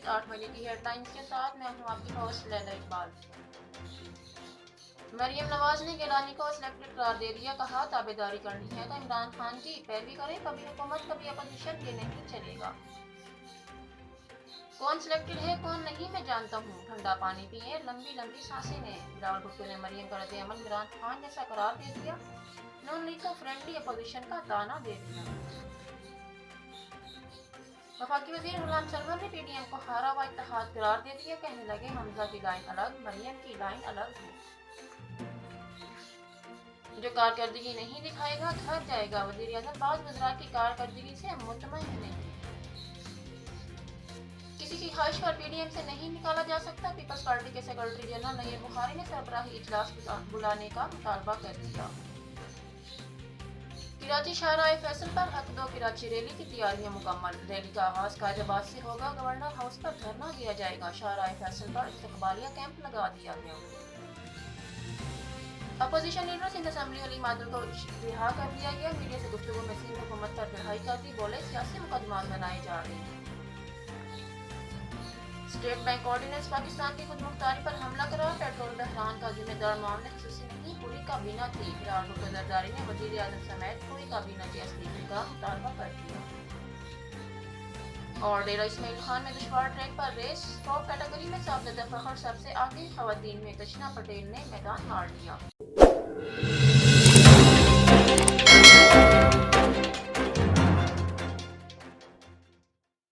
वक्त 8 बजे की हेडलाइंस के साथ मैं हूँ आपकी होस्ट लैला इकबाल। मरियम नवाज ने गिलानी को सिलेक्टेड करार दे दिया, कहा ताबेदारी करनी है तो इमरान खान की पैरवी करें, कभी हुकूमत कभी अपोजिशन, ये नहीं चलेगा। कौन सिलेक्टेड है कौन नहीं मैं जानता हूँ, ठंडा पानी पिए लंबी लंबी सांसें ने। बिलावल भुट्टो ने मरियम का रद्द-ए-अमल इमरान खान जैसा करार दे दिया, नून लीग को फ्रेंडली अपोजिशन का दाना दे दिया। वफाकी वजीर गुलाम सरवर ने पीडीएम को हारा व इत्तेहाद करार दे दिया, कहने लगे हमजा की लाइन अलग, मरियम की लाइन अलग है। जो कारकर्दगी नहीं दिखाएगा घर जाएगा, वजीर आज़म बाज़ वज़रा की कारकर्दगी से मुतमईन नहीं। किसी की ख्वाहिश पर पीडीएम से नहीं निकाला जा सकता, पीपल्स पार्टी के सेक्रेटरी जनरल नय्यर बुखारी ने सरबराही इजलास बुलाने का मुतालबा कर दिया। कराची शाहराह फैसल पर हक दो कराची रैली की तैयारियां मुकम्मल, रैली का आगाज कायदाबाद से होगा, गवर्नर हाउस पर धरना दिया जाएगा, शाहराह फैसल पर इस्तकबालिया कैंप लगा दिया गया। Opposition leader Sindh assembly Ali Madal को रिहा कर दिया गया, मीडिया से गुफ्तगू में सिंध हुकूमत पर बढ़ाई कर दी, बोले सियासी मुकदमात बनाए जा रहे हैं। स्टेट बैंक ऑर्डिनेंस पाकिस्तान की खुदमुख्तारी पर हमला करा, पेट्रोल बहरान का जिम्मेदार मामले खसूसी नहीं पूरी काबीना थी, बिलावल भुट्टो जरदारी ने वजीर आज़म समेत पूरी काबीना के इस्तीफे का मुतालबा कर दिया। और डेरा इस्माइल खान में दुश्वार ट्रैक पर रेस, टॉप कैटेगरी में साबज़दा फखर सबसे आगे, खवातीन में कृष्णा पटेल ने मैदान मार लिया।